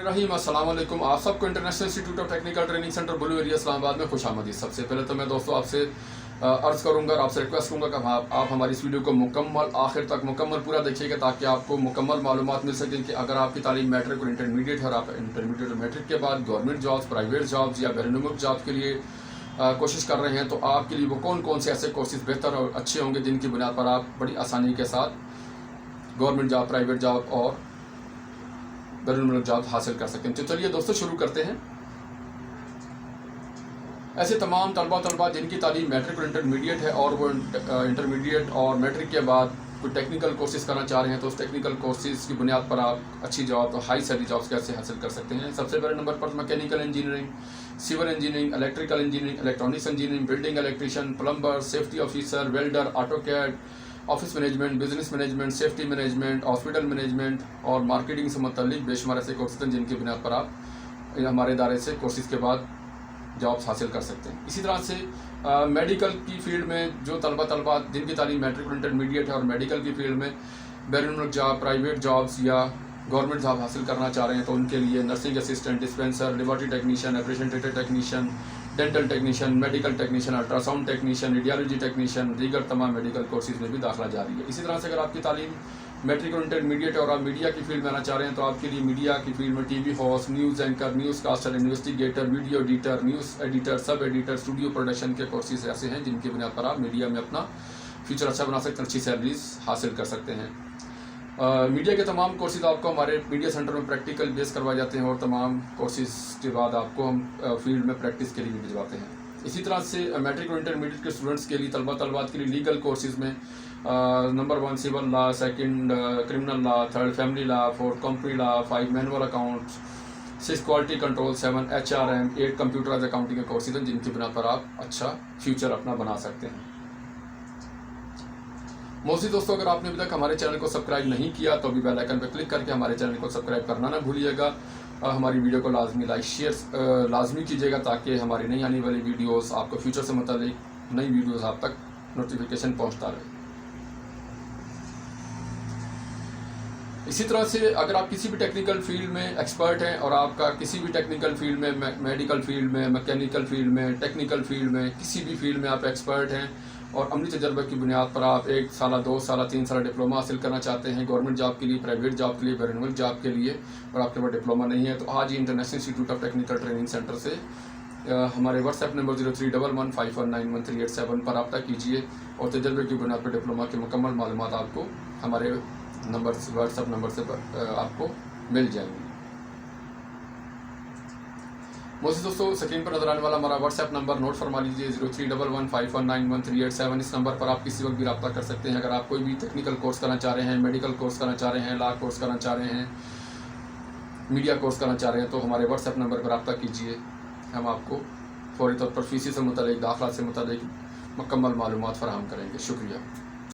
बिस्मिल्लाहिर्रहमानिर्रहीम। अस्सलाम वालेकुम। आप सबको international institute of technical training centre blue area Islamabad में खुश आमदीद। सबसे पहले तो मैं दोस्तों आपसे अर्ज़ करूंगा और आपसे रिक्वेस्ट करूंगा कि आप हमारी इस वीडियो को मुकम्मल आखिर तक मुकम्मल पूरा देखिएगा ताकि आपको मुकम्मल मालूमात मिल सकें कि अगर आपकी तालीम मैट्रिक और इंटरमीडिएट है और आप इंटरमीडिएट और मैट्रिक के बाद गवर्नमेंट जॉब्स, प्राइवेट जॉब्स या बैरून जॉब्स के लिए कोशिश कर रहे हैं तो आपके लिए वो कौन कौन से ऐसे कोर्सेज बेहतर और अच्छे होंगे जिनकी बुनियाद पर आप बड़ी आसानी के साथ गवर्नमेंट जॉब, प्राइवेट जॉब और बैरून जॉब हासिल कर सकते हैं। तो चलिए दोस्तों शुरू करते हैं। ऐसे तमाम तलबा जिनकी तालीम मैट्रिक और इंटरमीडिएट है और वो इंटरमीडिएट और मैट्रिक के बाद कोई टेक्निकल कोर्सेज करना चाह रहे हैं तो उस टेक्निकल कोर्सेज की बुनियाद पर आप अच्छी जॉब तो हाई सैलरी जॉब्स कैसे हासिल कर सकते हैं। सबसे पहले नंबर पर mechanical engineering, civil engineering, electrical engineering, electronics engineering, building electrician, plumber, safety officer, welder, AutoCAD, office management, business management, safety management, hospital management और मार्केटिंग से मुतल्लिक बेशुमार ऐसे कोर्सेज हैं जिनकी बुनियाद पर आप हमारे इदारे से कोर्सेज के बाद जॉब्स हासिल कर सकते हैं। इसी तरह से मेडिकल की फील्ड में जो तलबा जिनकी तालीम मैट्रिक और इंटरमीडिएट है और मेडिकल की फील्ड में बैरून जॉब, प्राइवेट जॉब्स या गवर्नमेंट जॉब हासिल करना चाह रहे हैं तो उनके लिए nursing assistant, dispenser, laboratory technician, operation theatre technician, dental technician, medical technician, ultrasound technician, radiology technician, दीगर तमाम मेडिकल कोर्सेज में भी दाखिला जारी है। इसी तरह से अगर आपकी तालीम मैट्रिक और इंटरमीडिएट और आप मीडिया की फील्ड में आना चाह रहे हैं तो आपके लिए मीडिया की फील्ड में TV host, news anchor, news caster, investigator, video editor, news editor, sub editor, studio production के कोर्सेज ऐसे हैं जिनकी बुनियाद पर आप मीडिया में अपना फ्यूचर अच्छा बना सकते हैं, अच्छी सैलरीज हासिल कर सकते हैं। मीडिया के तमाम कोर्सेज आपको हमारे मीडिया सेंटर में प्रैक्टिकल बेस करवाए जाते हैं और तमाम कोर्सेज के बाद आपको हम फील्ड में प्रैक्टिस के लिए भी भिजवाते हैं। इसी तरह से मैट्रिक और इंटरमीडिएट के स्टूडेंट्स के लिए तलबात के लिए लीगल कोर्सेज में number 1 civil law, 2 criminal law, 3 family law, 4 company law, 5 manual accounts, 6 quality control, 7 HRM, 8 computerise accounting के कोर्सेज हैं जिनकी बुनियाद पर आप अच्छा फ्यूचर अपना बना सकते हैं। मोस्टली दोस्तों अगर आपने अभी तक हमारे चैनल को सब्सक्राइब नहीं किया तो अभी बेल आइकन पर क्लिक करके हमारे चैनल को सब्सक्राइब करना ना भूलिएगा। हमारी वीडियो को लाजमी लाइक शेयर लाजमी कीजिएगा ताकि हमारी नई आने वाली वीडियोस आपको फ्यूचर से मुतालिक नई वीडियोस आप तक नोटिफिकेशन पहुंचता रहे। इसी तरह से अगर आप किसी भी टेक्निकल फील्ड में एक्सपर्ट हैं और आपका किसी भी टेक्निकल फील्ड में, मेडिकल फील्ड में, मैकेनिकल फील्ड में, टेक्निकल फील्ड में, किसी भी फील्ड में आप एक्सपर्ट हैं और अमली तजर्बे की बुनियाद पर आप 1 साल, 2 साल, 3 साल डिप्लोमा हासिल करना चाहते हैं गवर्नमेंट जॉब के लिए, प्राइवेट जॉब के लिए, बैरून जॉब के लिए और आपके पास डिप्लोमा नहीं है तो आज ही international institute of technical training centre से हमारे व्हाट्सएप नंबर 0311519138 पर रब्ता कीजिए और तजर्बे की बुनियाद पर डिप्लोमा की मुकम्मल मालूमात आपको हमारे व्हाट्सएप नंबर से आपको मिल जाएंगी। मोस्टली दोस्तों स्क्रीन पर नजर आने वाला हमारा व्हाट्सएप नंबर नोट फरमा लीजिए 0311519138। इस नंबर पर आप किसी वक्त भी रब्ता कर सकते हैं। अगर आप कोई भी टेक्निकल कोर्स करना चाह रहे हैं, मेडिकल कोर्स करना चाह रहे हैं, लॉ कोर्स करना चाह रहे हैं, मीडिया कोर्स करना चाह रहे हैं तो हमारे व्हाट्सएप नंबर पर रब्ता कीजिए। हम आपको फौरी तौर पर फीस से मुतालिक, दाखिला से मुतालिक मुकम्मल मालूमात फराहम करेंगे। शुक्रिया।